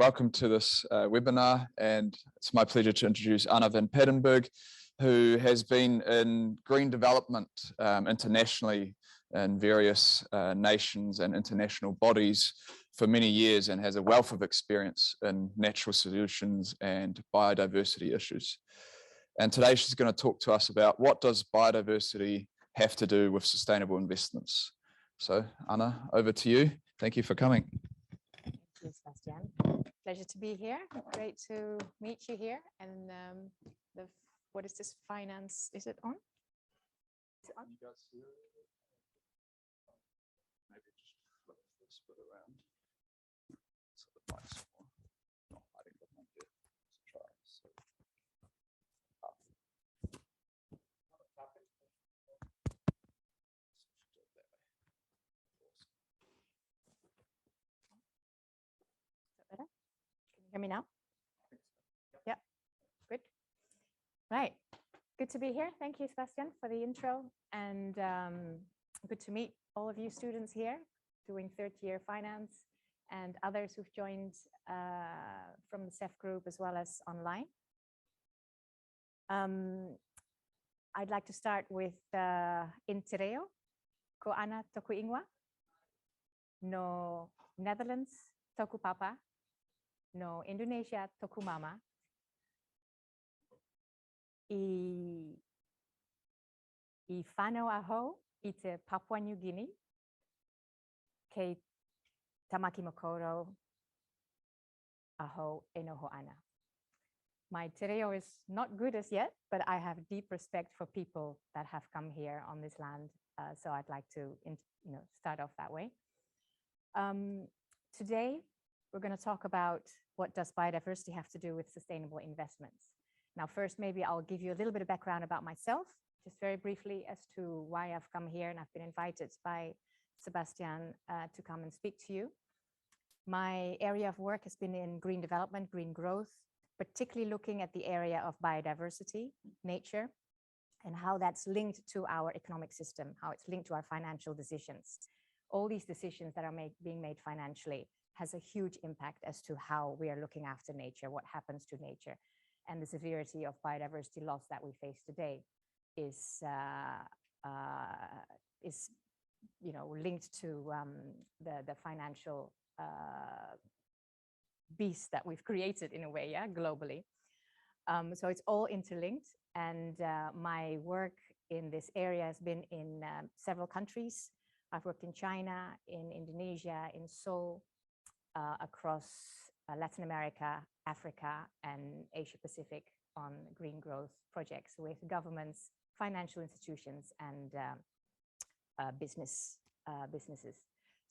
Welcome to this webinar, and it's my pleasure to introduce Anna van Paddenburg, who has been in green development internationally in various nations and international bodies for many years, and has a wealth of experience in natural solutions and biodiversity issues. And today she's going to talk to us about what does biodiversity have to do with sustainable investments. So Anna, over to you. Thank you for coming. Thank you, Sebastian. Pleasure to be here. Great to meet you here. And what is this finance? Is it on? Is it on? You guys see it? Maybe just flip this bit around. So the mic's not hiding behind it. Let's try. So, up. Better? Can you hear me now? Yeah, good. Right, good to be here. Thank you, Sebastian, for the intro, and good to meet all of you students here doing third year finance and others who've joined from the CEF group as well as online. I'd like to start with in te reo, ko ana toku ingoa, no Netherlands toku papa, no Indonesia toku mama, I whanau aho I te Papua New Guinea, kei tamaki makoro aho e noho ana. My te reo is not good as yet, but I have deep respect for people that have come here on this land. So I'd like to start off that way. Today, we're going to talk about what does biodiversity have to do with sustainable investments. Now, first, maybe I'll give you a little bit of background about myself, just very briefly as to why I've come here, and I've been invited by Sebastian to come and speak to you. My area of work has been in green development, green growth, particularly looking at the area of biodiversity, nature, and how that's linked to our economic system, how it's linked to our financial decisions. All these decisions that are being made financially has a huge impact as to how we are looking after nature, what happens to nature. And the severity of biodiversity loss that we face today is linked to the financial beast that we've created in a way, globally. So it's all interlinked, and my work in this area has been in several countries. I've worked in China, in Indonesia, in Seoul, across Latin America, Africa, and Asia Pacific on green growth projects with governments, financial institutions, and businesses.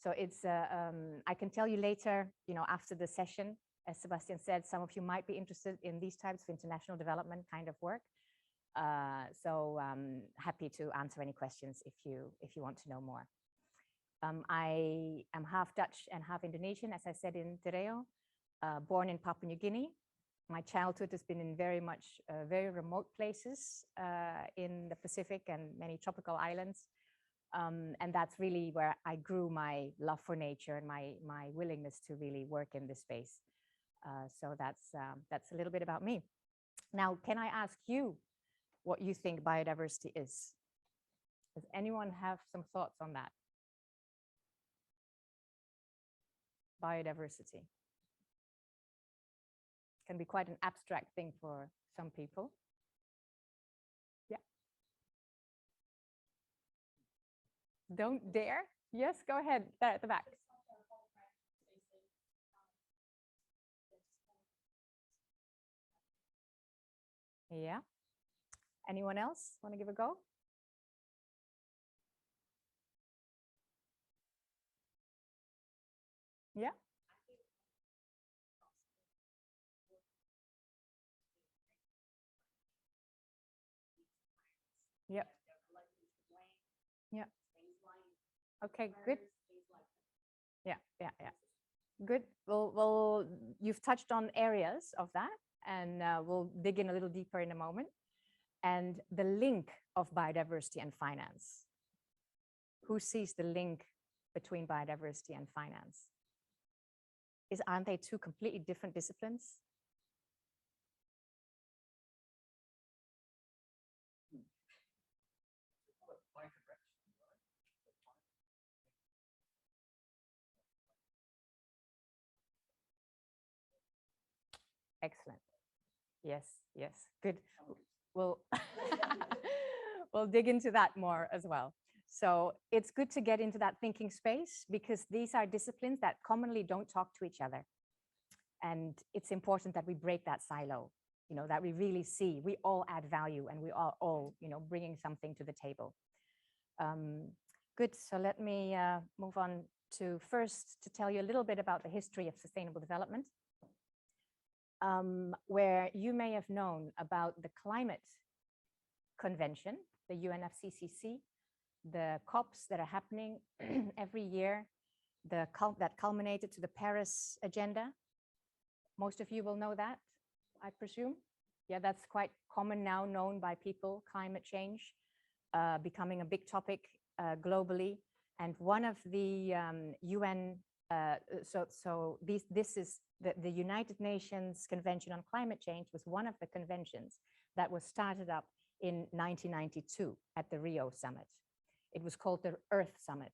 So it's I can tell you later, after the session, as Sebastian said, some of you might be interested in these types of international development kind of work. So happy to answer any questions if you want to know more. I am half Dutch and half Indonesian, as I said in te reo, born in Papua New Guinea. My childhood has been in very remote places in the Pacific and many tropical islands. And that's really where I grew my love for nature and my willingness to really work in this space. So that's a little bit about me. Now, can I ask you what you think biodiversity is? Does anyone have some thoughts on that? Biodiversity can be quite an abstract thing for some people. Yeah. Don't dare. Yes, go ahead, there at the back. Yeah. Anyone else want to give a go? Yeah. Yep. Yeah. Okay, good. Yeah. Good. Well, you've touched on areas of that, and we'll dig in a little deeper in a moment. And the link of biodiversity and finance. Who sees the link between biodiversity and finance? aren't they two completely different disciplines? Excellent. Yes, yes, good. We'll, we'll dig into that more as well. So it's good to get into that thinking space because these are disciplines that commonly don't talk to each other. And it's important that we break that silo, you know, that we really see we all add value and we are all, you know, bringing something to the table. Good, so let me move on to first to tell you a little bit about the history of sustainable development. Where you may have known about the climate convention, the UNFCCC, the COPs that are happening every year, that culminated to the Paris agenda. Most of you will know that, I presume. Yeah, that's quite common now, known by people, climate change, becoming a big topic globally. And one of the UN, this is the United Nations Convention on Climate Change was one of the conventions that was started up in 1992 at the Rio Summit. It was called the Earth Summit.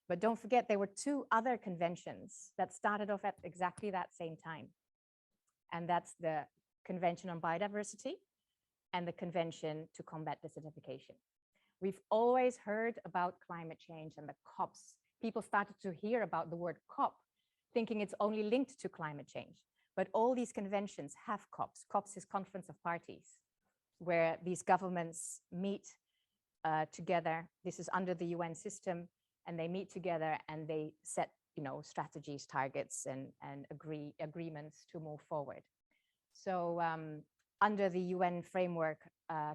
But don't forget, there were two other conventions that started off at exactly that same time. And that's the Convention on Biodiversity and the Convention to Combat Desertification. We've always heard about climate change and the COPs. People started to hear about the word COP, thinking it's only linked to climate change. But all these conventions have COPs. COPs is Conference of Parties, where these governments meet together. This is under the UN system, and they meet together and they set, you know, strategies, targets, and agreements to move forward. So under the UN Framework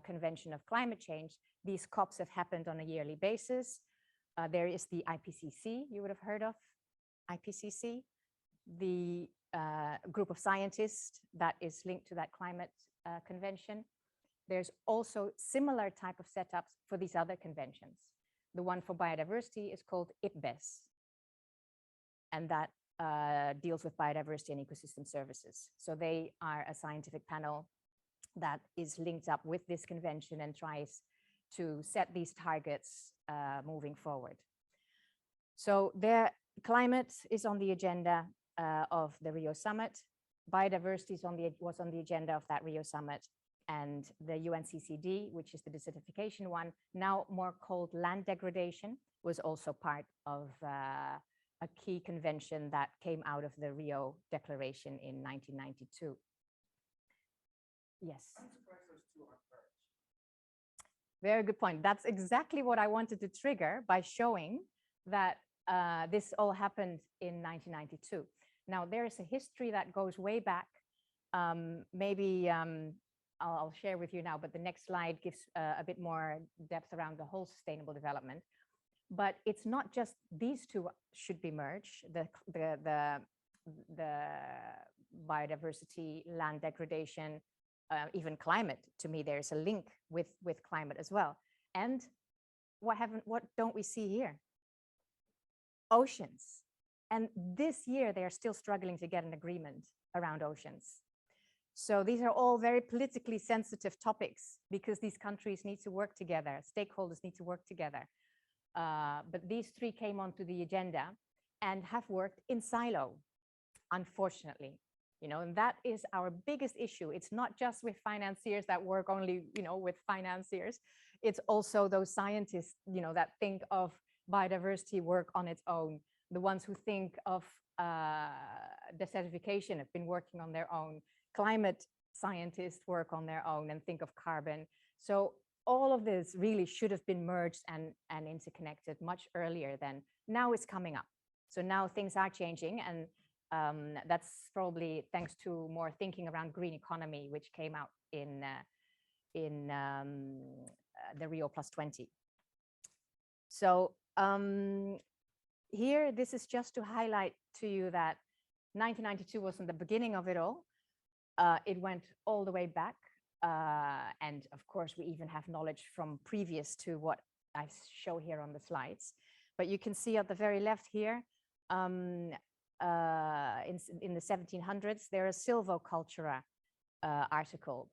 Convention of Climate Change, these COPs have happened on a yearly basis. There is the IPCC, you would have heard of, IPCC, the group of scientists that is linked to that climate convention. There's also similar type of setups for these other conventions. The one for biodiversity is called IPBES, and that deals with biodiversity and ecosystem services. So they are a scientific panel that is linked up with this convention and tries to set these targets moving forward. So their climate is on the agenda of the Rio Summit. Biodiversity was on the agenda of that Rio Summit, and the UNCCD, which is the desertification one, now more called land degradation, was also part of a key convention that came out of the Rio Declaration in 1992. Yes. I'm surprised those two aren't merged. Very good point. That's exactly what I wanted to trigger by showing that this all happened in 1992. Now, there is a history that goes way back. Maybe I'll share with you now, but the next slide gives a bit more depth around the whole sustainable development. But it's not just these two should be merged, the biodiversity, land degradation, even climate. To me, there's a link with climate as well. And what don't we see here? Oceans. And this year, they are still struggling to get an agreement around oceans. So these are all very politically sensitive topics because these countries need to work together, stakeholders need to work together. But these three came onto the agenda and have worked in silo, unfortunately. You know, and that is our biggest issue. It's not just with financiers that work only, you know, with financiers. It's also those scientists, you know, that think of biodiversity work on its own. The ones who think of desertification have been working on their own. Climate scientists work on their own and think of carbon. So all of this really should have been merged and interconnected much earlier than now it's coming up. So now things are changing, and that's probably thanks to more thinking around green economy, which came out in the Rio +20. So here, this is just to highlight to you that 1992 wasn't the beginning of it all. It went all the way back. And of course, we even have knowledge from previous to what I show here on the slides. But you can see at the very left here, in the 1700s, there is silvicultura article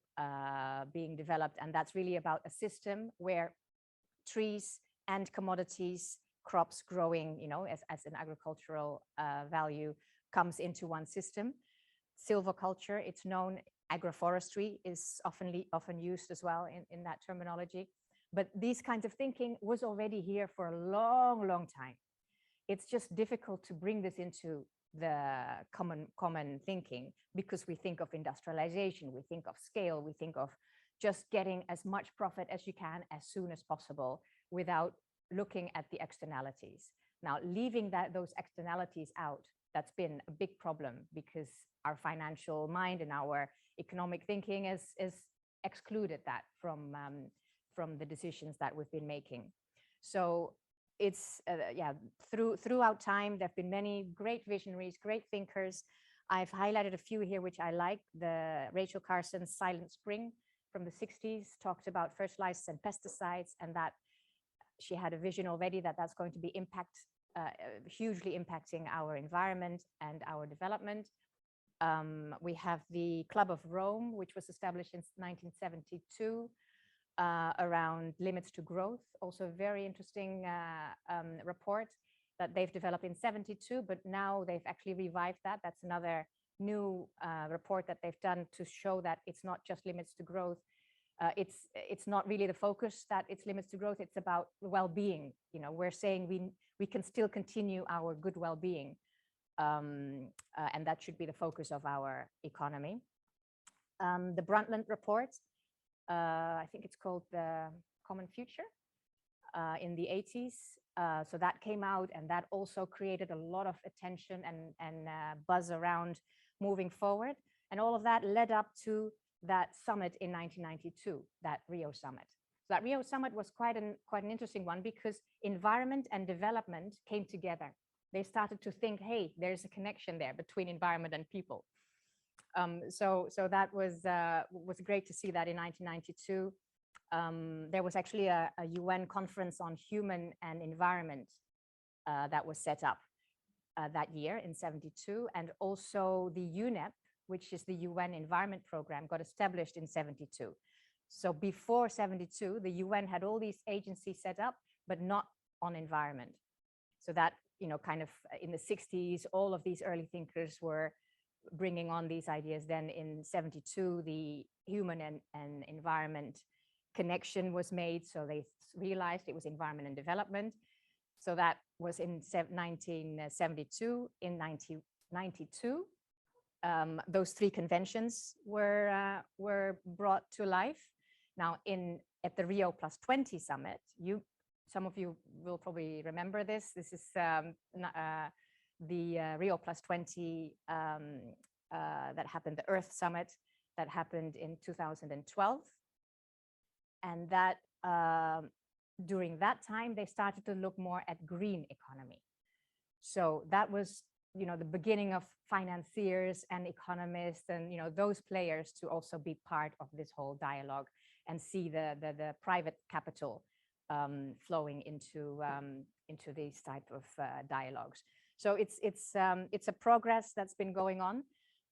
being developed, and that's really about a system where trees and commodities, crops growing, you know, as an agricultural value comes into one system. Silviculture, it's known, agroforestry is often used as well in that terminology. But these kinds of thinking was already here for a long time. It's just difficult to bring this into the common thinking, because we think of industrialization, we think of scale, we think of just getting as much profit as you can as soon as possible without looking at the externalities. Now, leaving those externalities out, that's been a big problem, because our financial mind and our economic thinking is excluded that from the decisions that we've been making. So it's throughout time, there have been many great visionaries, great thinkers. I've highlighted a few here which I like. The Rachel Carson's Silent Spring from the 60s talked about fertilizers and pesticides, and that she had a vision already that that's going to be hugely impacting our environment and our development. We have the Club of Rome, which was established in 1972 around limits to growth. Also a very interesting report that they've developed in 72, but now they've actually revived that. That's another new report that they've done to show that it's not just limits to growth. It's not really the focus that it's limits to growth. It's about well-being. You know, we're saying we can still continue our good well-being, and that should be the focus of our economy. The Brundtland report, I think it's called the Common Future, in the 80s. So that came out, and that also created a lot of attention and buzz around moving forward. And all of that led up to that summit in 1992, that Rio summit. So that Rio summit was quite an interesting one, because environment and development came together. They started to think, hey, there's a connection there between environment and people. So that was great to see that in 1992. There was actually a UN conference on human and environment that was set up that year in 72. And also the UNEP, which is the UN Environment Program, got established in 72. So before 72, the UN had all these agencies set up, but not on environment. So that, you know, kind of in the 60s, all of these early thinkers were bringing on these ideas. Then in 72, the human and environment connection was made. So they realized it was environment and development. So that was in 1972. In 1992, those three conventions were brought to life. Now, at the Rio +20 summit, some of you will probably remember this. This is the Rio +20 that happened, the Earth Summit that happened in 2012. And that during that time, they started to look more at green economy. So that was, you know, the beginning of financiers and economists and, you know, those players to also be part of this whole dialogue and see the private capital flowing into these type of dialogues. So it's a progress that's been going on,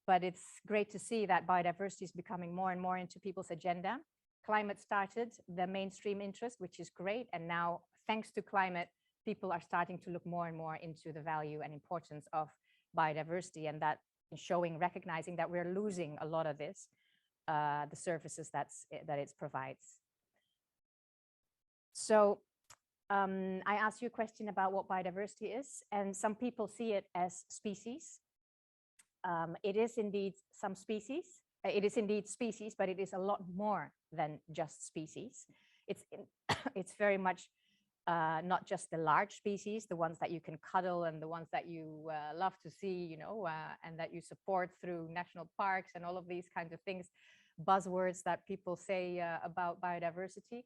but it's great to see that biodiversity is becoming more and more into people's agenda. Climate started the mainstream interest, which is great. And now, thanks to climate, people are starting to look more and more into the value and importance of biodiversity, and that recognizing that we're losing a lot of this, the services that it provides. So I asked you a question about what biodiversity is, and some people see it as species. It is indeed some species. It is indeed species, but it is a lot more than just species. It's very much not just the large species, the ones that you can cuddle and the ones that you love to see, you know, and that you support through national parks and all of these kinds of things, buzzwords that people say about biodiversity.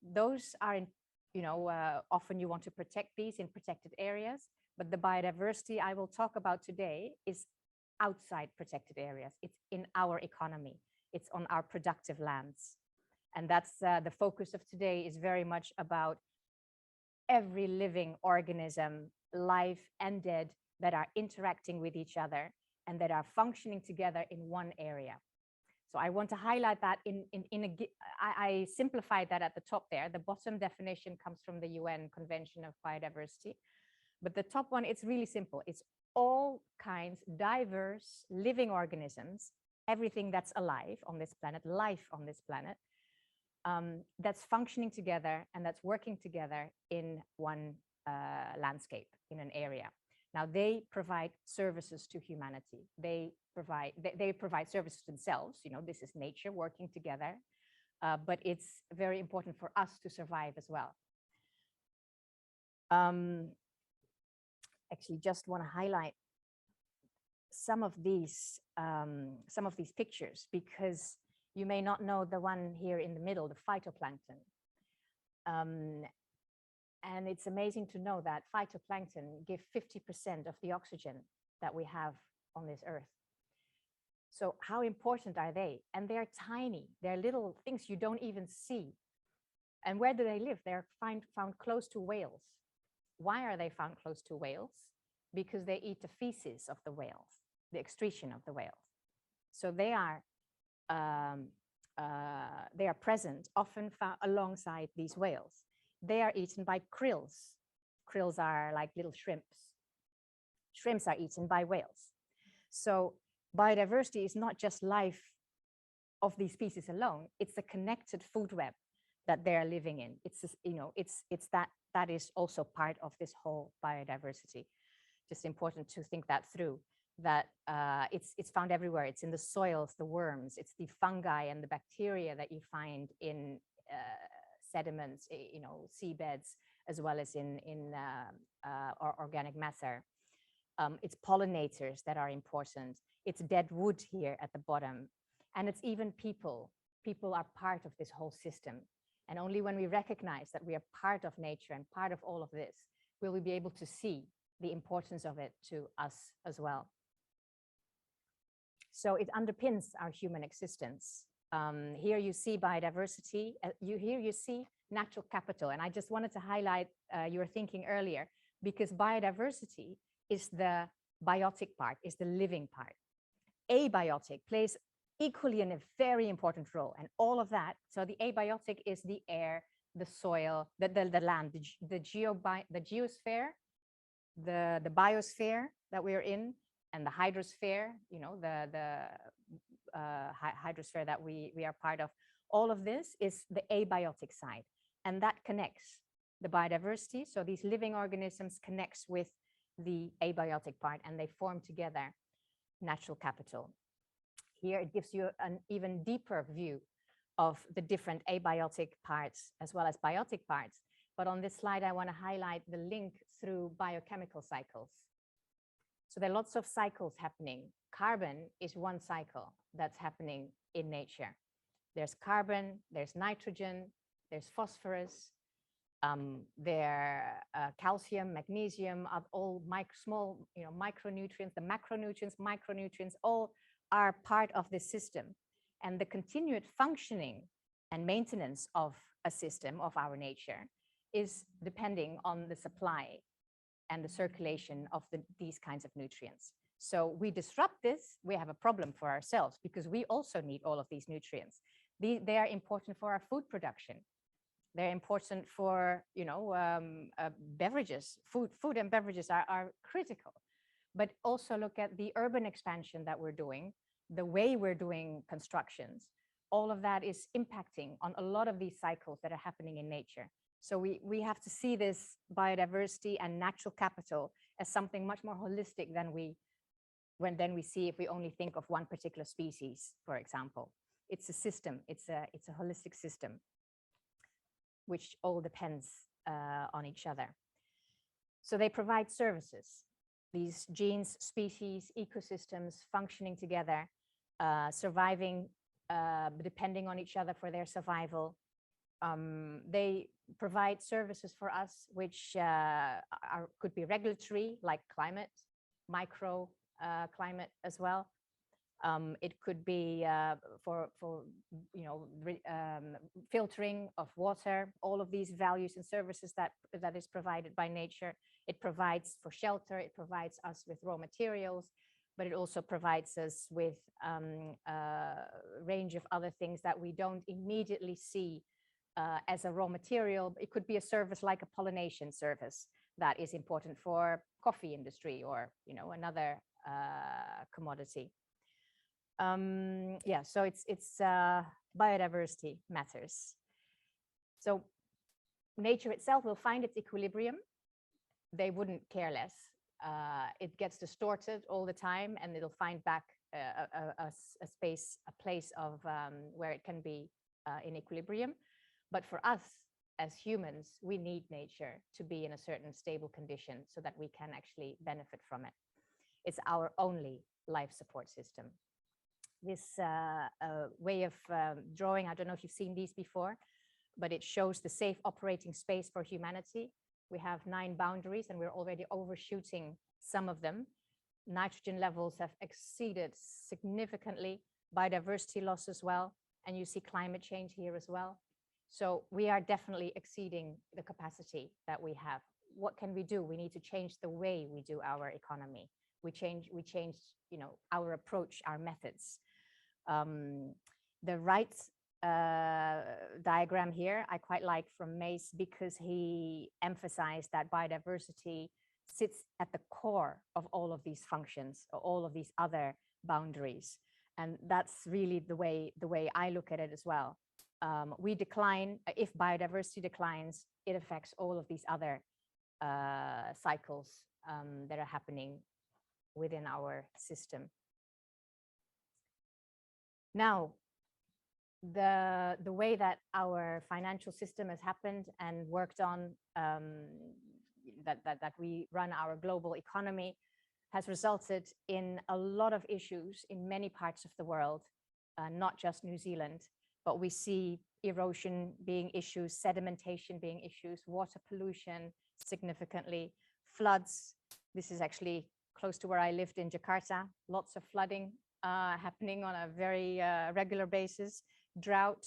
Those are, you know, often you want to protect these in protected areas, but the biodiversity I will talk about today is outside protected areas. It's in our economy. It's on our productive lands. And that's the focus of today, is very much about every living organism, live and dead, that are interacting with each other and that are functioning together in one area. So I want to highlight that I simplified that at the top there. The bottom definition comes from the UN Convention of Biodiversity. But the top one, it's really simple. It's all kinds, diverse living organisms, everything that's alive on this planet, life on this planet, that's functioning together and that's working together in one landscape, in an area. Now they provide services to humanity. They provide services to themselves. You know, this is nature working together, but it's very important for us to survive as well. Actually, just want to highlight some of these pictures, because you may not know the one here in the middle, the phytoplankton. And it's amazing to know that phytoplankton give 50% of the oxygen that we have on this earth. So how important are they? And they're tiny. They're little things you don't even see. And where do they live? They're found close to whales. Why are they found close to whales? Because they eat the feces of the whales, the excretion of the whales. So they are present, often found alongside these whales. They are eaten by krills. Krills are like little shrimps. Shrimps are eaten by whales. So biodiversity is not just life of these species alone. It's a connected food web that they're living in. It's, you know, it's that is also part of this whole biodiversity. Just important to think that through, that it's found everywhere. It's in the soils, the worms, it's the fungi and the bacteria that you find in sediments, you know, seabeds, as well as in organic matter. It's pollinators that are important. It's dead wood here at the bottom. And it's even people. People are part of this whole system. And only when we recognize that we are part of nature and part of all of this, will we be able to see the importance of it to us as well. So it underpins our human existence. Here you see biodiversity, here you see natural capital. And I just wanted to highlight your thinking earlier, because biodiversity is the biotic part, is the living part. Abiotic plays equally in a very important role, and all of that. So the abiotic is the air, the soil, the land, the geosphere, the biosphere that we're in, and the hydrosphere, you know, the hydrosphere that we are part of. All of this is the abiotic side, and that connects the biodiversity. So these living organisms connects with the abiotic part, and they form together natural capital. Here it gives you an even deeper view of the different abiotic parts as well as biotic parts. But on this slide, I want to highlight the link through biochemical cycles. So there are lots of cycles happening. Carbon is one cycle that's happening in nature. There's carbon, there's nitrogen, there's phosphorus, calcium, magnesium, are all small, you know, micronutrients, the micronutrients, all are part of this system. And the continued functioning and maintenance of a system of our nature is depending on the supply and the circulation of these kinds of nutrients. So we disrupt this, we have a problem for ourselves, because we also need all of these nutrients. They are important for our food production. They're important for, you know, beverages. Food and beverages are critical. But also look at the urban expansion that we're doing, the way we're doing constructions. All of that is impacting on a lot of these cycles that are happening in nature. So we have to see this biodiversity and natural capital as something much more holistic than we see if we only think of one particular species, for example. It's a system, it's a holistic system, which all depends on each other. So they provide services. These genes, species, ecosystems functioning together, surviving, depending on each other for their survival. They provide services for us, which could be regulatory, like climate, micro climate as well. It could be for filtering of water, all of these values and services that is provided by nature. It provides for shelter, it provides us with raw materials, but it also provides us with a range of other things that we don't immediately see as a raw material. It could be a service like a pollination service that is important for coffee industry or another commodity. Yeah, so it's biodiversity matters. So nature itself will find its equilibrium. They wouldn't care less. It gets distorted all the time, and it'll find back a space, a place of where it can be in equilibrium. But for us as humans, we need nature to be in a certain stable condition so that we can actually benefit from it. It's our only life support system. This way of drawing, I don't know if you've seen these before, but it shows the safe operating space for humanity. We have 9 boundaries and we're already overshooting some of them. Nitrogen levels have exceeded significantly, biodiversity loss as well, and you see climate change here as well. So we are definitely exceeding the capacity that we have. What can we do? We need to change the way we do our economy. We change, our approach, our methods. The right diagram here, I quite like from Mace because he emphasized that biodiversity sits at the core of all of these functions, or all of these other boundaries. And that's really the way I look at it as well. We decline, if biodiversity declines, it affects all of these other cycles that are happening within our system. Now, the way that our financial system has happened and worked on, that we run our global economy, has resulted in a lot of issues in many parts of the world, not just New Zealand, but we see erosion being issues, sedimentation being issues, water pollution significantly, floods. This is actually close to where I lived in Jakarta, lots of flooding happening on a very regular basis, drought,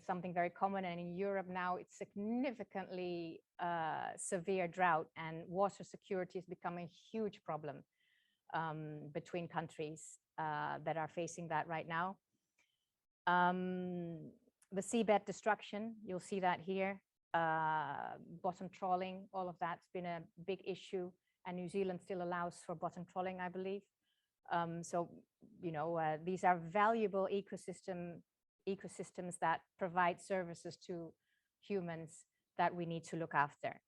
something very common, and in Europe now it's significantly severe drought, and water security has become a huge problem between countries that are facing that right now. The seabed destruction, you'll see that here, bottom trawling, all of that's been a big issue, and New Zealand still allows for bottom trawling, I believe. So, these are valuable ecosystems that provide services to humans that we need to look after.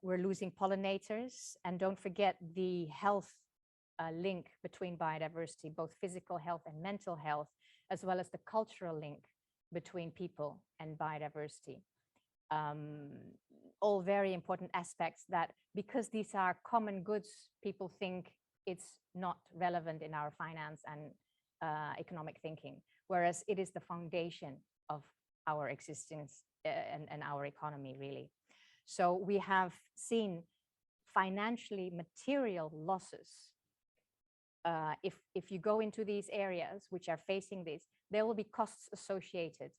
We're losing pollinators, and don't forget the health link between biodiversity, both physical health and mental health, as well as the cultural link between people and biodiversity. All very important aspects that, because these are common goods, people think it's not relevant in our finance and economic thinking, whereas it is the foundation of our existence and our economy, really. So we have seen financially material losses. If you go into these areas which are facing this, there will be costs associated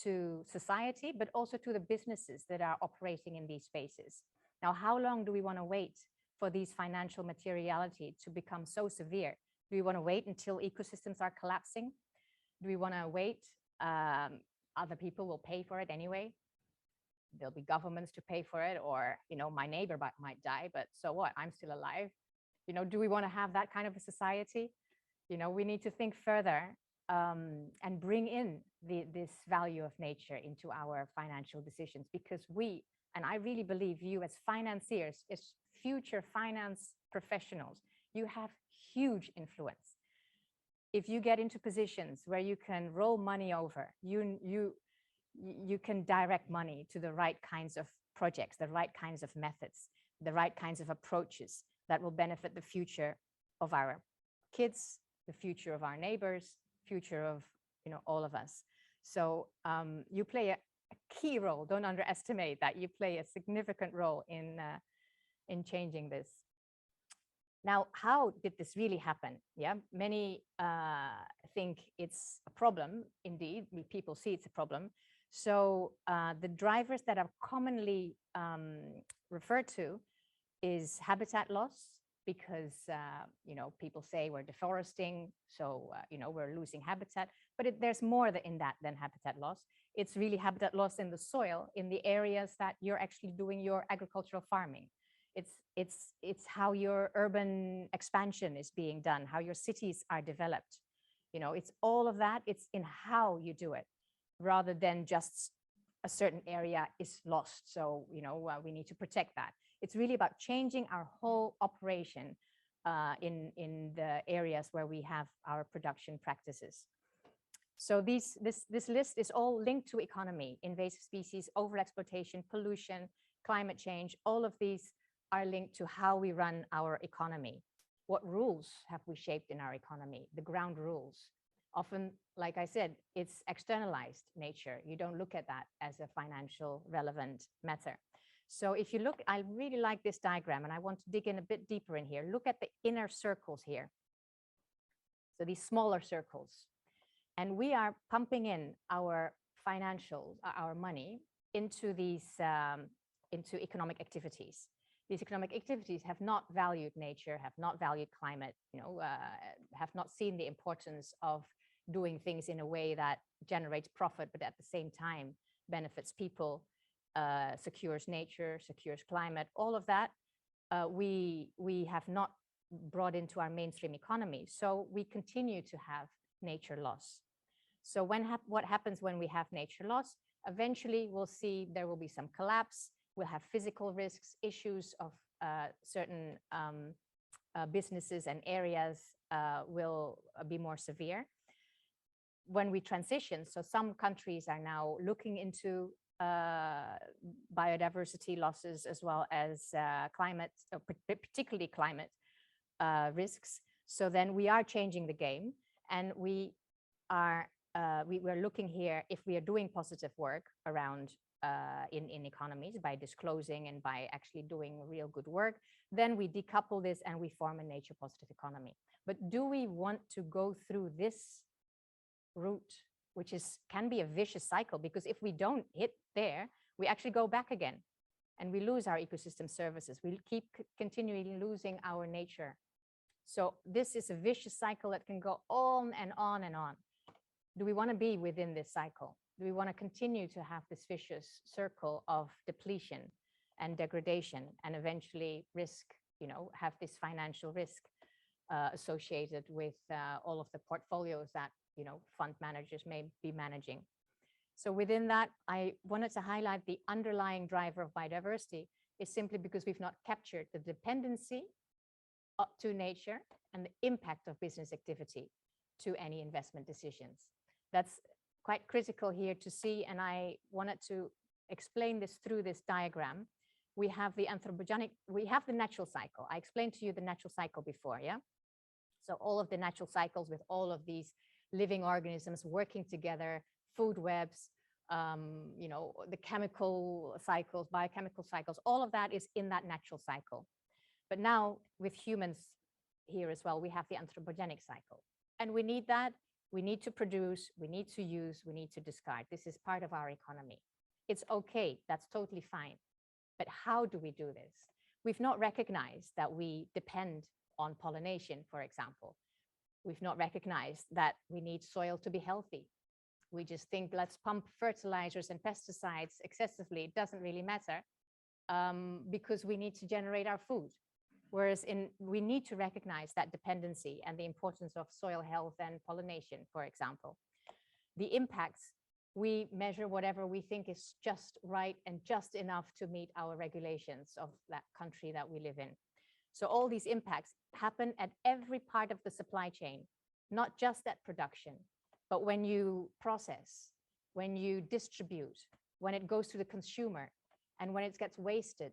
to society, but also to the businesses that are operating in these spaces. Now, how long do we want to wait for these financial materiality to become so severe? Do we want to wait until ecosystems are collapsing? Do we want to wait? Other people will pay for it anyway. There'll be governments to pay for it, or, my neighbor might die, but so what? I'm still alive. Do we want to have that kind of a society? We need to think further and bring in this value of nature into our financial decisions, because we, and I really believe you as financiers, as future finance professionals, you have huge influence. If you get into positions where you can roll money over, you can direct money to the right kinds of projects, the right kinds of methods, the right kinds of approaches that will benefit the future of our kids, the future of our neighbors, future of all of us. So you play a key role. Don't underestimate that. You play a significant role in changing this. Now, how did this really happen? Yeah, many think it's a problem. Indeed, people see it's a problem. So the drivers that are commonly referred to is habitat loss, because people say we're deforesting, so we're losing habitat. But there's more in that than habitat loss. It's really habitat loss in the soil, in the areas that you're actually doing your agricultural farming. It's how your urban expansion is being done, how your cities are developed. It's all of that. It's in how you do it, rather than just a certain area is lost. So, we need to protect that. It's really about changing our whole operation in the areas where we have our production practices. So this list is all linked to economy: invasive species, overexploitation, pollution, climate change. All of these are linked to how we run our economy. What rules have we shaped in our economy? The ground rules. Often, like I said, it's externalized nature. You don't look at that as a financial relevant matter. So if you look, I really like this diagram, and I want to dig in a bit deeper in here. Look at the inner circles here. So these smaller circles. And we are pumping in our financials, our money, into these into economic activities. These economic activities have not valued nature, have not valued climate, have not seen the importance of doing things in a way that generates profit, but at the same time benefits people, secures nature, secures climate. All of that we have not brought into our mainstream economy. So we continue to have nature loss. So what happens when we have nature loss? Eventually, we'll see there will be some collapse. We'll have physical risks, issues of certain businesses and areas will be more severe. When we transition, so some countries are now looking into biodiversity losses as well as climate, particularly climate risks. So then we are changing the game, and we're looking here if we are doing positive work around in economies by disclosing and by actually doing real good work, then we decouple this and we form a nature positive economy. But do we want to go through this route, which can be a vicious cycle? Because if we don't hit there, we actually go back again and we lose our ecosystem services. We keep continually losing our nature. So this is a vicious cycle that can go on and on and on. Do we want to be within this cycle? Do we want to continue to have this vicious circle of depletion and degradation, and eventually risk, have this financial risk associated with all of the portfolios that, fund managers may be managing? So within that, I wanted to highlight the underlying driver of biodiversity is simply because we've not captured the dependency to nature and the impact of business activity to any investment decisions. That's quite critical here to see, and I wanted to explain this through this diagram. We have the anthropogenic, we have the natural cycle. I explained to you the natural cycle before, yeah? So all of the natural cycles with all of these living organisms working together, food webs, the chemical cycles, biochemical cycles, all of that is in that natural cycle. But now with humans here as well, we have the anthropogenic cycle, and we need that. We need to produce, we need to use, we need to discard. This is part of our economy. It's okay, that's totally fine. But how do we do this? We've not recognized that we depend on pollination, for example. We've not recognized that we need soil to be healthy. We just think, let's pump fertilizers and pesticides excessively. It doesn't really matter because we need to generate our food. Whereas we need to recognize that dependency and the importance of soil health and pollination, for example. The impacts, we measure whatever we think is just right and just enough to meet our regulations of that country that we live in. So all these impacts happen at every part of the supply chain, not just at production, but when you process, when you distribute, when it goes to the consumer, and when it gets wasted,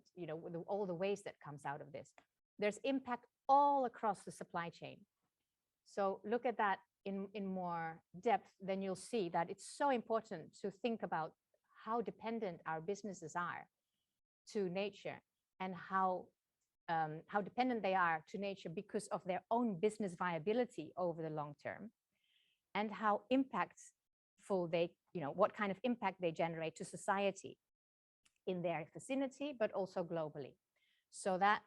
all the waste that comes out of this. There's impact all across the supply chain. So look at that in more depth, then you'll see that it's so important to think about how dependent our businesses are to nature and how how dependent they are to nature because of their own business viability over the long term, and how impactful they, what kind of impact they generate to society in their vicinity, but also globally. So that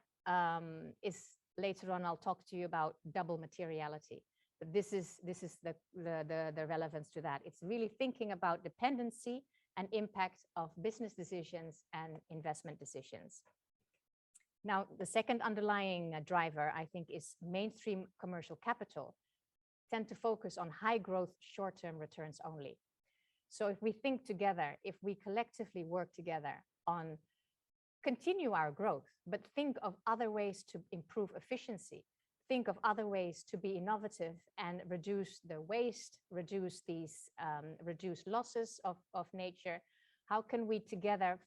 is, later on, I'll talk to you about double materiality. But this is the relevance to that. It's really thinking about dependency and impact of business decisions and investment decisions. Now, the second underlying driver, I think, is mainstream commercial capital tend to focus on high growth, short-term returns only. So if we think together, if we collectively work together on continue our growth, but think of other ways to improve efficiency, think of other ways to be innovative and reduce the waste, reduce these reduce losses of nature, how can we together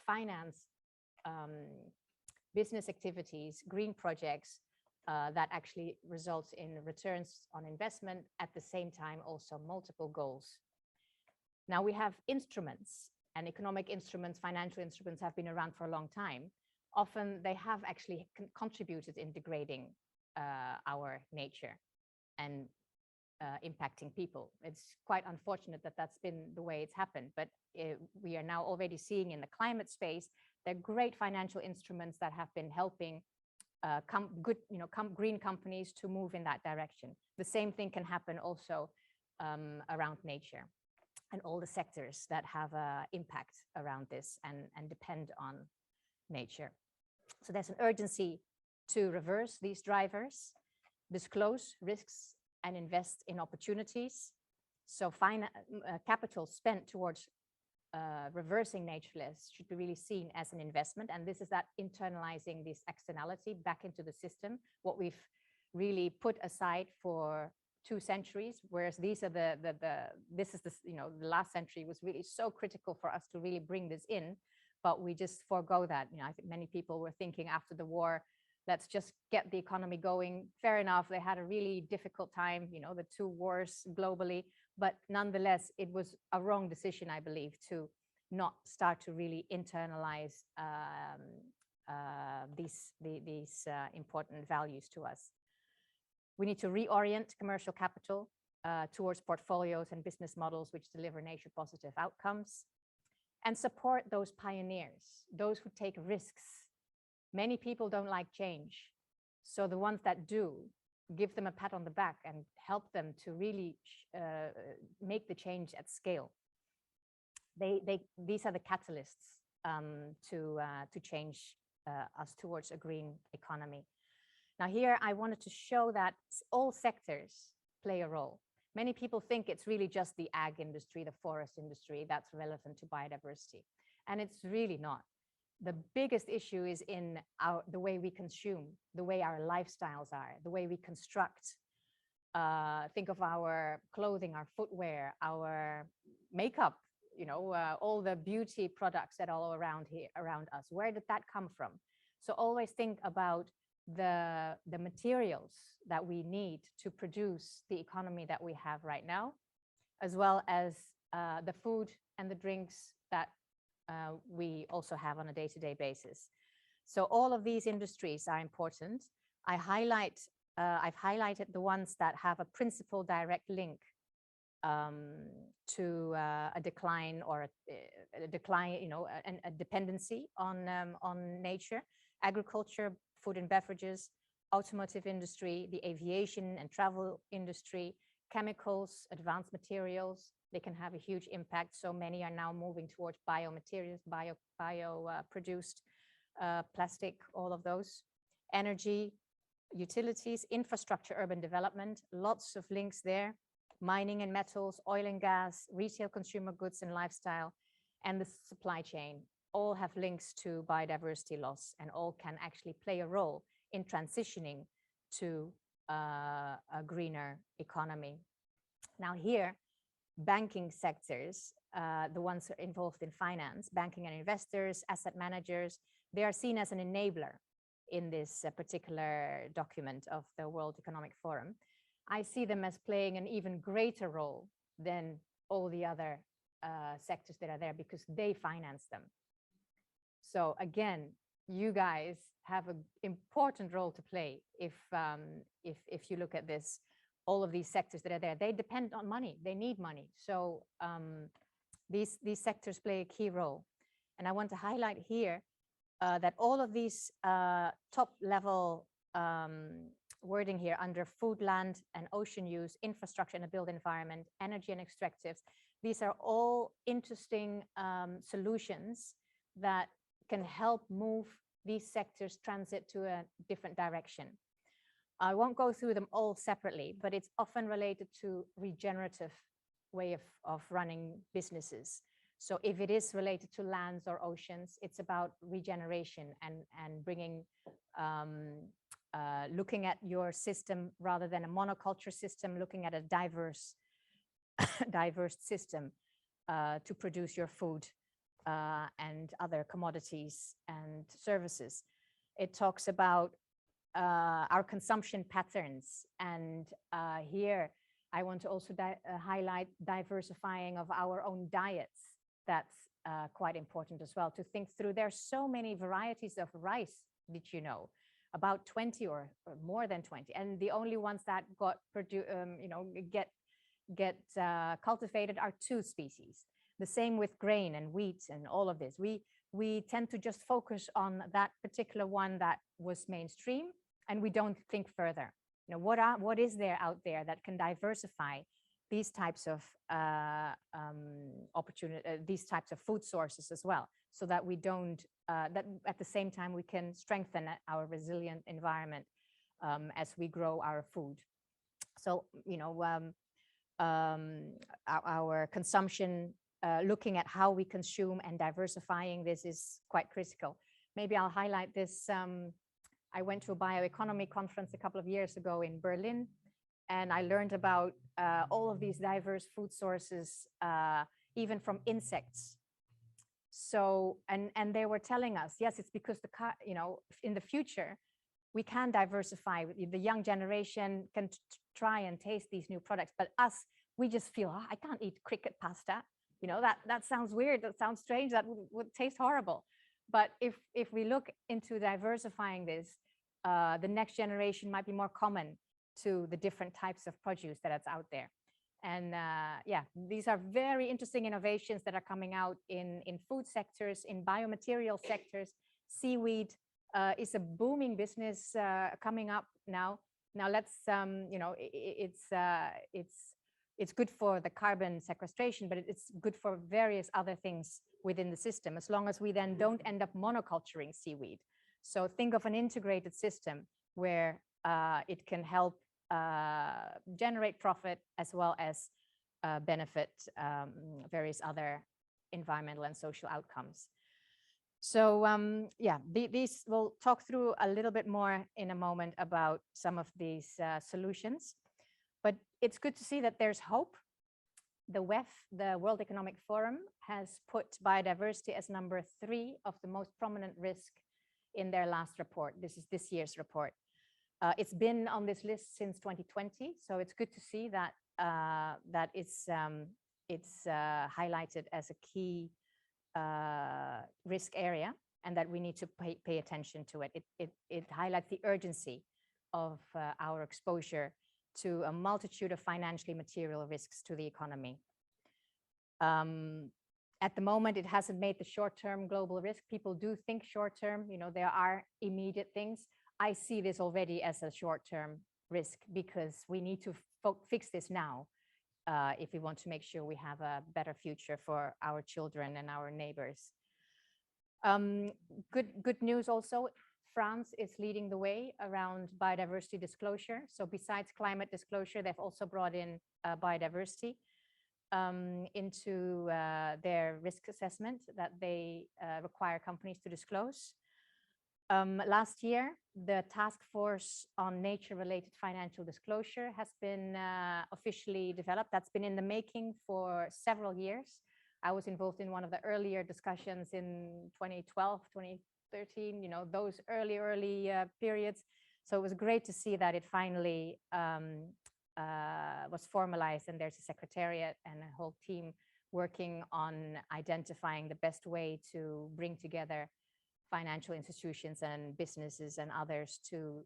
finance business activities, green projects that actually results in returns on investment, at the same time also multiple goals. Now we have instruments, and economic instruments, financial instruments have been around for a long time. Often they have actually contributed in degrading our nature and impacting people. It's quite unfortunate that that's been the way it's happened, but we are now already seeing in the climate space, there are great financial instruments that have been helping green companies to move in that direction. The same thing can happen also around nature and all the sectors that have an impact around this and depend on nature. So there's an urgency to reverse these drivers, disclose risks and invest in opportunities. So capital spent towards reversing nature loss should be really seen as an investment. And this is that internalizing this externality back into the system, what we've really put aside for 2 centuries, whereas these are the last century was really so critical for us to really bring this in, but we just forego that. I think many people were thinking after the war, let's just get the economy going. Fair enough, they had a really difficult time, the 2 wars globally, but nonetheless, it was a wrong decision, I believe, to not start to really internalize these important values to us. We need to reorient commercial capital towards portfolios and business models which deliver nature positive outcomes, and support those pioneers, those who take risks. Many people don't like change. So the ones that do, give them a pat on the back and help them to really make the change at scale. These are the catalysts to change us towards a green economy. Now here I wanted to show that all sectors play a role. Many people think it's really just the ag industry, the forest industry that's relevant to biodiversity. And it's really not. The biggest issue is in the way we consume, the way our lifestyles are, the way we construct. Think of our clothing, our footwear, our makeup, all the beauty products that are all around us. Where did that come from? So always think about the materials that we need to produce the economy that we have right now, as well as the food and the drinks that we also have on a day-to-day basis. So all of these industries are important. I've highlighted the ones that have a principal direct link to a decline or a dependency on nature: agriculture, food and beverages, automotive industry, the aviation and travel industry, chemicals, advanced materials. They can have a huge impact. So many are now moving towards biomaterials, bio-produced plastic, all of those. Energy, utilities, infrastructure, urban development, lots of links there. Mining and metals, oil and gas, retail, consumer goods and lifestyle, and the supply chain all have links to biodiversity loss, and all can actually play a role in transitioning to a greener economy. Now here, banking sectors, the ones involved in finance, banking and investors, asset managers, they are seen as an enabler in this particular document of the World Economic Forum. I see them as playing an even greater role than all the other sectors that are there, because they finance them. So again, you guys have an important role to play if you look at this. All of these sectors that are there, they depend on money. They need money. So these sectors play a key role. And I want to highlight here that all of these top level wording here under food, land and ocean use, infrastructure and a built environment, energy and extractives, these are all interesting solutions that can help move these sectors transit to a different direction. I won't go through them all separately, but it's often related to regenerative way of running businesses. So if it is related to lands or oceans, it's about regeneration and bringing, looking at your system rather than a monoculture system, looking at a diverse, diverse system to produce your food and other commodities and services. It talks about our consumption patterns. And here I want to also highlight diversifying of our own diets. That's quite important as well to think through. There's so many varieties of rice, did you know? About 20 or more than 20. And the only ones that got get cultivated are 2 species. The same with grain and wheat and all of this. We tend to just focus on that particular one that was mainstream, and we don't think further. You know, what is there out there that can diversify these types of these types of food sources as well, so that we don't that at the same time we can strengthen our resilient environment as we grow our food. So you know, our consumption, looking at how we consume and diversifying this is quite critical. Maybe I'll highlight this. I went to a bioeconomy conference a couple of years ago in Berlin, and I learned about all of these diverse food sources, even from insects. So, and they were telling us, yes, it's because you know, in the future, we can diversify. The young generation can try and taste these new products, but us, we just feel, oh, I can't eat cricket pasta. You know, that sounds weird, that sounds strange, that would taste horrible. But if we look into diversifying this, the next generation might be more common to the different types of produce that is out there. And yeah, these are very interesting innovations that are coming out in food sectors, in biomaterial sectors. Seaweed is a booming business coming up now. Now let's, you know, it's good for the carbon sequestration, but it's good for various other things within the system, as long as we then don't end up monoculturing seaweed. So think of an integrated system where it can help generate profit as well as benefit various other environmental and social outcomes. So yeah, these we'll talk through a little bit more in a moment about some of these solutions. But it's good to see that there's hope. The WEF, the World Economic Forum, has put biodiversity as number 3 of the most prominent risk in their last report. This is this year's report. It's been on this list since 2020, so it's good to see that that it's highlighted as a key risk area, and that we need to pay attention to it. It highlights the urgency of our exposure to a multitude of financially material risks to the economy. At the moment, it hasn't made the short-term global risk. People do think short-term, you know, there are immediate things. I see this already as a short-term risk because we need to fix this now if we want to make sure we have a better future for our children and our neighbors. Good news also. France is leading the way around biodiversity disclosure. So besides climate disclosure, they've also brought in biodiversity into their risk assessment that they require companies to disclose. Last year, the task force on nature-related financial disclosure has been officially developed. That's been in the making for several years. I was involved in one of the earlier discussions in 2012, 2013, you know, those early periods. So it was great to see that it finally was formalized, and there's a secretariat and a whole team working on identifying the best way to bring together financial institutions and businesses and others to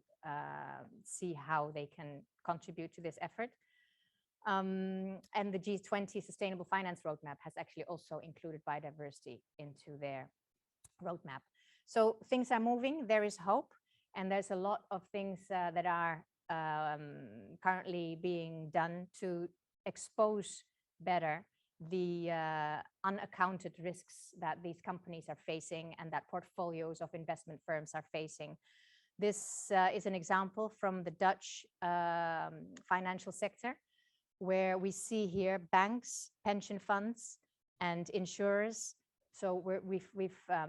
see how they can contribute to this effort. And the G20 Sustainable Finance Roadmap has actually also included biodiversity into their roadmap. So things are moving, there is hope, and there's a lot of things that are currently being done to expose better the unaccounted risks that these companies are facing and that portfolios of investment firms are facing. This is an example from the Dutch financial sector, where we see here banks, pension funds, and insurers. So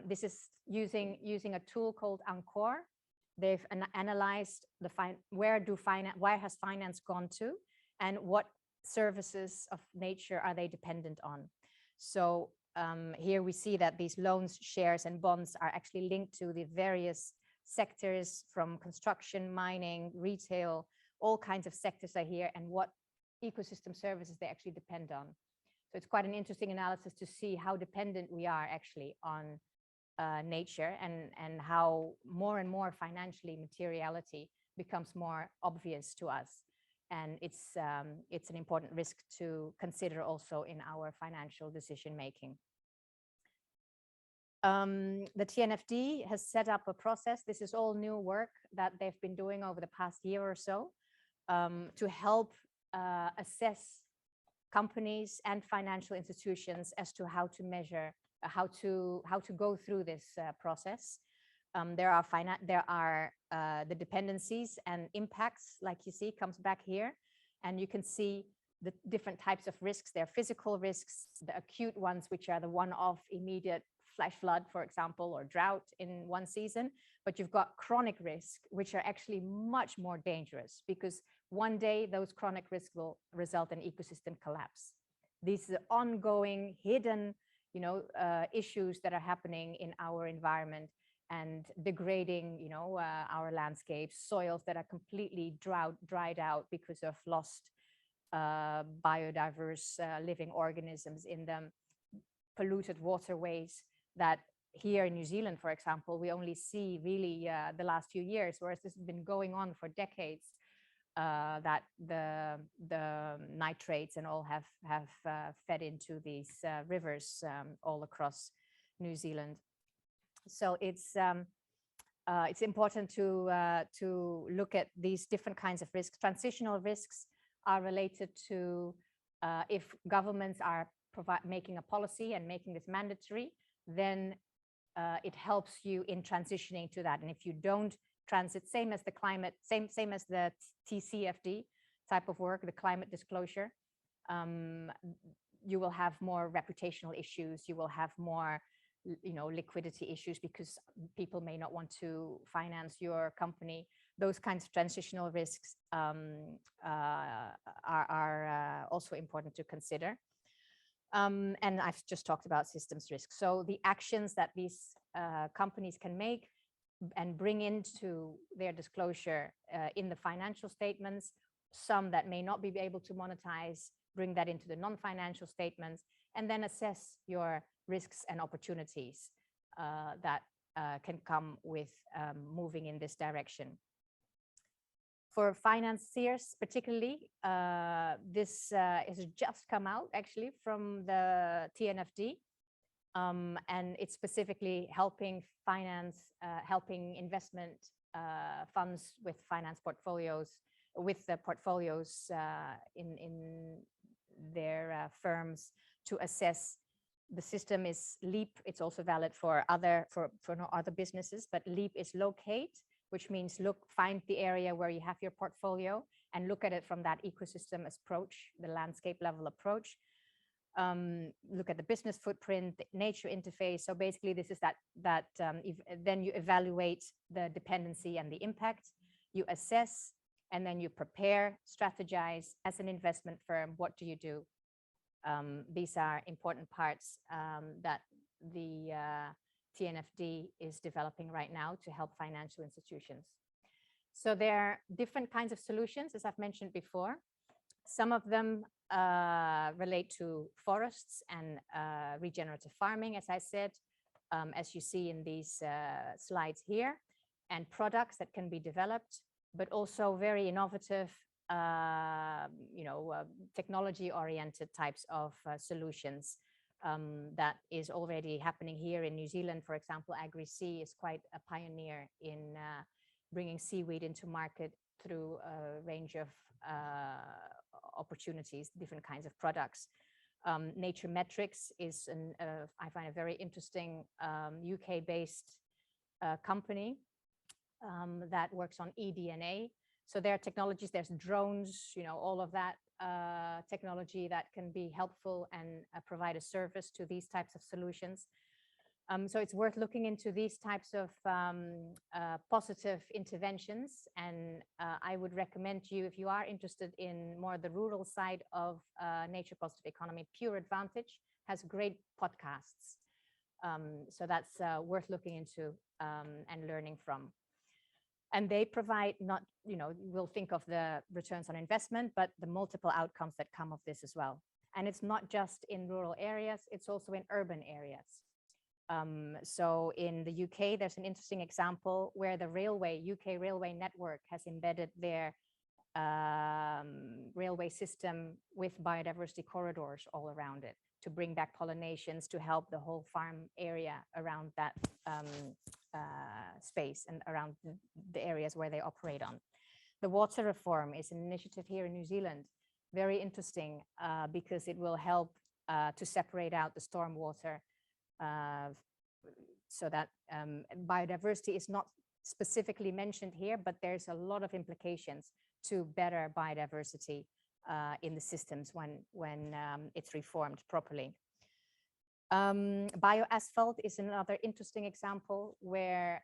this is using a tool called Encore. They've analyzed where has finance gone to, and what services of nature are they dependent on. So here we see that these loans, shares, and bonds are actually linked to the various sectors, from construction, mining, retail, all kinds of sectors are here, and what ecosystem services they actually depend on. So it's quite an interesting analysis to see how dependent we are actually on nature, and how more and more financially materiality becomes more obvious to us. And it's an important risk to consider also in our financial decision making. The TNFD has set up a process. This is all new work that they've been doing over the past year or so, to help assess companies and financial institutions as to how to measure, how to go through this process. There are the dependencies and impacts, like you see, comes back here, and you can see the different types of risks. There are physical risks, the acute ones, which are the one-off immediate flash flood, for example, or drought in one season. But you've got chronic risk, which are actually much more dangerous, because one day those chronic risks will result in ecosystem collapse. These are ongoing, hidden, issues that are happening in our environment and degrading, our landscapes, soils that are completely dried out because of lost biodiverse living organisms in them, polluted waterways that here in New Zealand, for example, we only see really the last few years, whereas this has been going on for decades, that the nitrates and all have fed into these rivers all across New Zealand. So it's important to look at these different kinds of risks. Transitional risks are related to if governments are making a policy and making this mandatory, then it helps you in transitioning to that. And if you don't transit, same as the climate, same as the TCFD type of work, the climate disclosure, you will have more reputational issues. You will have more, liquidity issues, because people may not want to finance your company. Those kinds of transitional risks are also important to consider. And I've just talked about systems risk. So the actions that these companies can make and bring into their disclosure in the financial statements, some that may not be able to monetize, bring that into the non-financial statements, and then assess your risks and opportunities that can come with moving in this direction. For financiers particularly, this has just come out actually from the TNFD, and it's specifically helping investment funds with finance portfolios, with the portfolios in their firms to assess. The system is LEAP. It's also valid for other businesses, but LEAP is locate, which means find the area where you have your portfolio and look at it from that ecosystem approach, the landscape level approach. Look at the business footprint, the nature interface. So basically this is then you evaluate the dependency and the impact, you assess, and then you prepare, strategize as an investment firm. What do you do? These are important parts that the TNFD is developing right now to help financial institutions. So there are different kinds of solutions, as I've mentioned before. Some of them relate to forests and regenerative farming, as I said. as you see in these slides here, and products that can be developed, but also very innovative, technology-oriented types of solutions. That is already happening here in New Zealand. For example, AgriSea is quite a pioneer in bringing seaweed into market through a range of opportunities, different kinds of products. Nature Metrics is, I find, a very interesting UK-based company that works on eDNA. So there are technologies, there's drones, all of that technology that can be helpful and provide a service to these types of solutions. So it's worth looking into these types of positive interventions. And I would recommend you, if you are interested in more the rural side of nature positive economy, Pure Advantage has great podcasts. So that's worth looking into and learning from. And they provide not, we'll think of the returns on investment, but the multiple outcomes that come of this as well. And it's not just in rural areas, it's also in urban areas. So in the UK, there's an interesting example where the UK railway network has embedded their railway system with biodiversity corridors all around it to bring back pollinations, to help the whole farm area around that space and around the areas where they operate on. The water reform is an initiative here in New Zealand, very interesting because it will help to separate out the stormwater so that biodiversity is not specifically mentioned here, but there's a lot of implications to better biodiversity in the systems when it's reformed properly. Bioasphalt is another interesting example where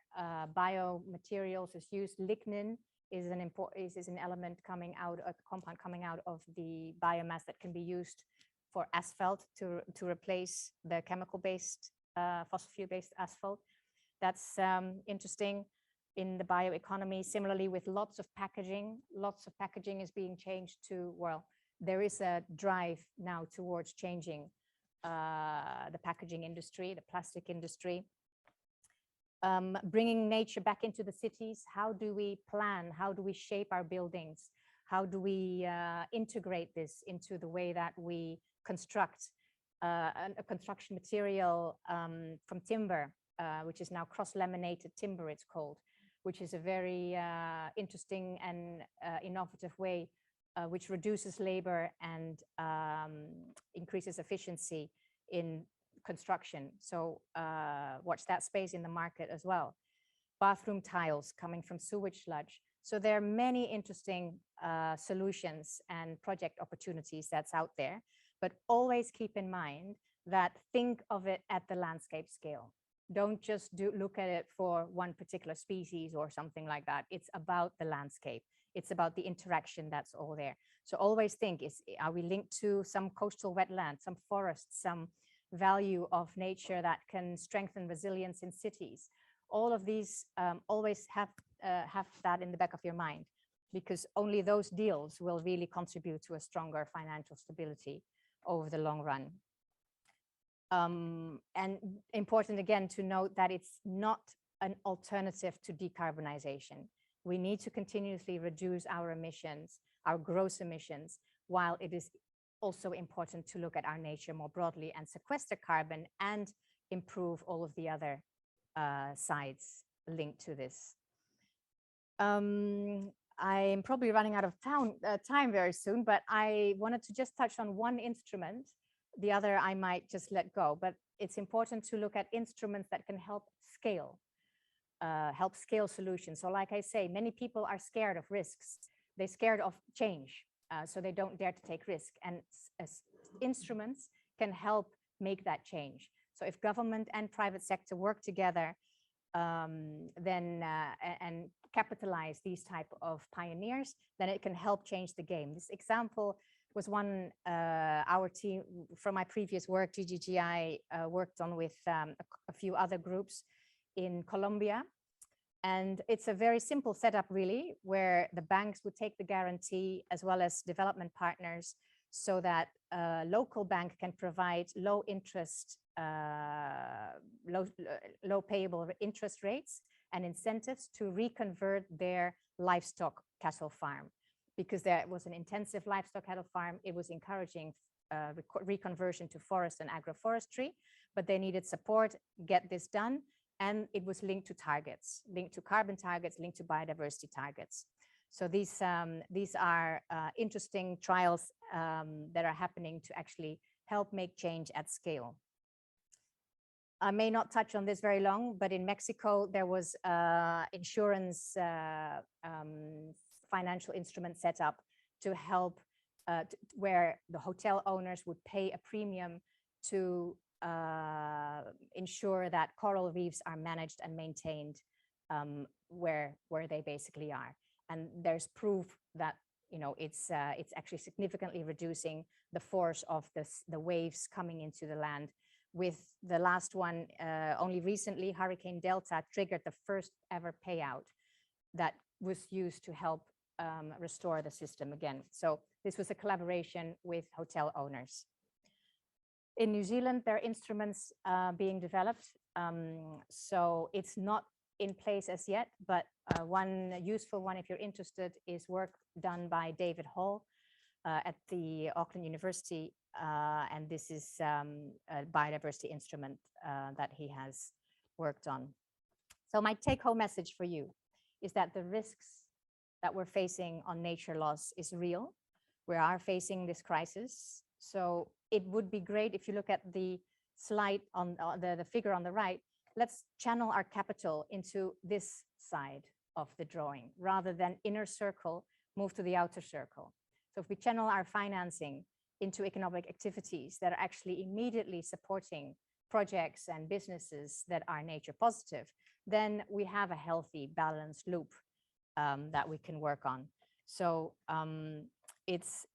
biomaterials is used. Lignin is an element coming out, a compound coming out of the biomass that can be used for asphalt to replace the chemical-based, fossil fuel-based asphalt. That's interesting in the bioeconomy. Similarly, with lots of packaging is being changed to, well, there is a drive now towards changing the packaging industry, the plastic industry. Bringing nature back into the cities. How do we plan? How do we shape our buildings? How do we integrate this into the way that we construct a construction material from timber, which is now cross-laminated timber, it's called, which is a very interesting and innovative way which reduces labor and increases efficiency in construction. So watch that space in the market as well. Bathroom tiles coming from sewage sludge. So there are many interesting solutions and project opportunities that's out there, but always keep in mind that think of it at the landscape scale. Don't just look at it for one particular species or something like that. It's about the landscape. It's about the interaction that's all there. So always think, are we linked to some coastal wetland, some forests, some value of nature that can strengthen resilience in cities? All of these always have that in the back of your mind, because only those deals will really contribute to a stronger financial stability over the long run. And important again to note that it's not an alternative to decarbonization. We need to continuously reduce our emissions, our gross emissions, while it is also important to look at our nature more broadly and sequester carbon and improve all of the other sides linked to this. I'm probably running out of time very soon, but I wanted to just touch on one instrument. The other I might just let go, but it's important to look at instruments that can help scale solutions. So like I say, many people are scared of risks. They're scared of change, so they don't dare to take risk. And instruments can help make that change. So if government and private sector work together, then and capitalize these type of pioneers, then it can help change the game. This example was one our team from my previous work, GGGI, worked on with a few other groups in Colombia. And it's a very simple setup really, where the banks would take the guarantee as well as development partners so that a local bank can provide low interest, low payable interest rates and incentives to reconvert their livestock cattle farm. Because there was an intensive livestock cattle farm, it was encouraging reconversion to forest and agroforestry, but they needed support, get this done. And it was linked to targets, linked to carbon targets, linked to biodiversity targets. So these are interesting trials that are happening to actually help make change at scale. I may not touch on this very long, but in Mexico, there was insurance financial instrument set up to help where the hotel owners would pay a premium to ensure that coral reefs are managed and maintained where they basically are. And there's proof that it's actually significantly reducing the force of the waves coming into the land. With the last one, only recently, Hurricane Delta triggered the first ever payout that was used to help restore the system again. So this was a collaboration with hotel owners. In New Zealand, there are instruments being developed. So it's not in place as yet, but one useful one, if you're interested, is work done by David Hall at the Auckland University. And this is a biodiversity instrument that he has worked on. So my take-home message for you is that the risks that we're facing on nature loss is real. We are facing this crisis. So it would be great if you look at the slide on the figure on the right, let's channel our capital into this side of the drawing rather than inner circle, move to the outer circle. So if we channel our financing into economic activities that are actually immediately supporting projects and businesses that are nature positive, then we have a healthy, balanced loop that we can work on. So it's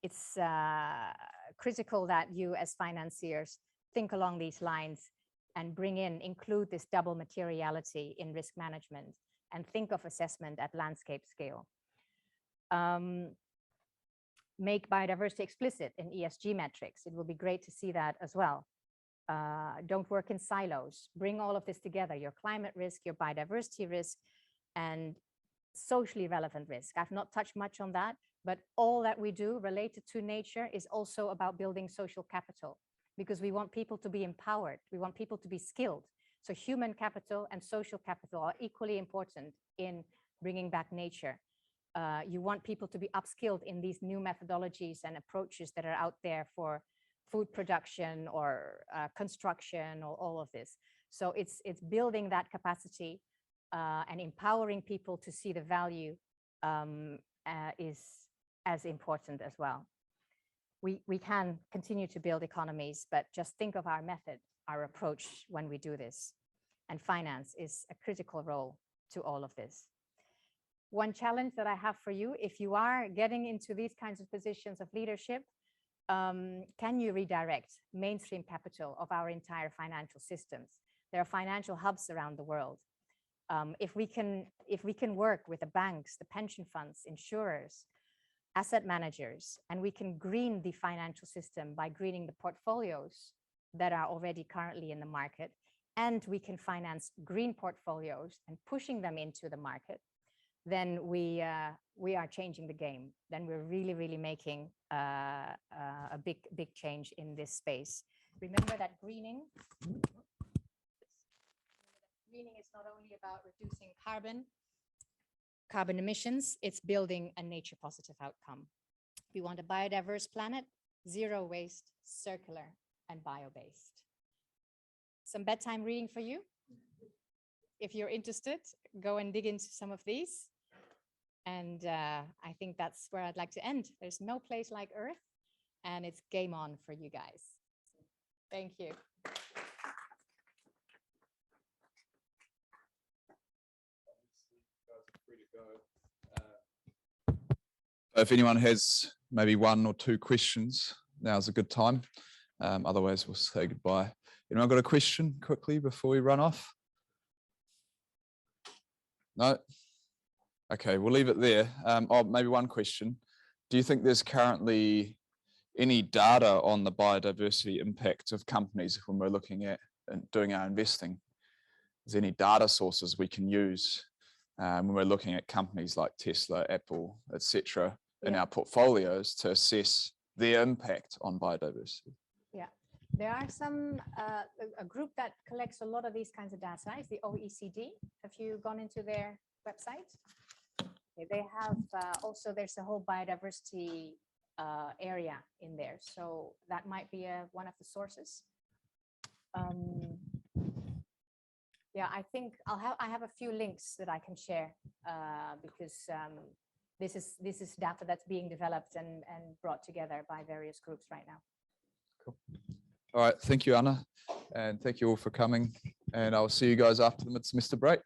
critical that you as financiers think along these lines and include this double materiality in risk management and think of assessment at landscape scale. Make biodiversity explicit in ESG metrics. It will be great to see that as well. Don't work in silos. Bring all of this together, your climate risk, your biodiversity risk, and socially relevant risk. I've not touched much on that, but all that we do related to nature is also about building social capital, because we want people to be empowered. We want people to be skilled. So human capital and social capital are equally important in bringing back nature. You want people to be upskilled in these new methodologies and approaches that are out there for food production or construction or all of this. So it's building that capacity and empowering people to see the value is as important as well. We can continue to build economies, but just think of our method, our approach when we do this. And finance is a critical role to all of this. One challenge that I have for you, if you are getting into these kinds of positions of leadership, can you redirect mainstream capital of our entire financial systems? There are financial hubs around the world. If we can work with the banks, the pension funds, insurers, asset managers, and we can green the financial system by greening the portfolios that are already currently in the market, and we can finance green portfolios and pushing them into the market, then we are changing the game. Then we're really making a big change in this space. Remember that greening is not only about reducing carbon emissions, it's building a nature positive outcome. We want a biodiverse planet, zero waste, circular, and bio-based. Some bedtime reading for you. If you're interested, go and dig into some of these. And I think that's where I'd like to end. There's no place like Earth, and it's game on for you guys. Thank you. If anyone has maybe one or two questions, now's a good time. Otherwise, we'll say goodbye. Anyone got a question quickly before we run off? No? Okay, we'll leave it there. Oh, maybe one question. Do you think there's currently any data on the biodiversity impact of companies when we're looking at and doing our investing? Is there any data sources we can use when we're looking at companies like Tesla, Apple, etc., in our portfolios to assess their impact on biodiversity? Yeah, there are some, a group that collects a lot of these kinds of data is the OECD. Have you gone into their website? They have also, there's a whole biodiversity area in there. So that might be one of the sources. Yeah, I think I have a few links that I can share because this is data that's being developed and brought together by various groups right now. Cool. All right, thank you, Anna, and thank you all for coming. And I'll see you guys after the mid-semester break.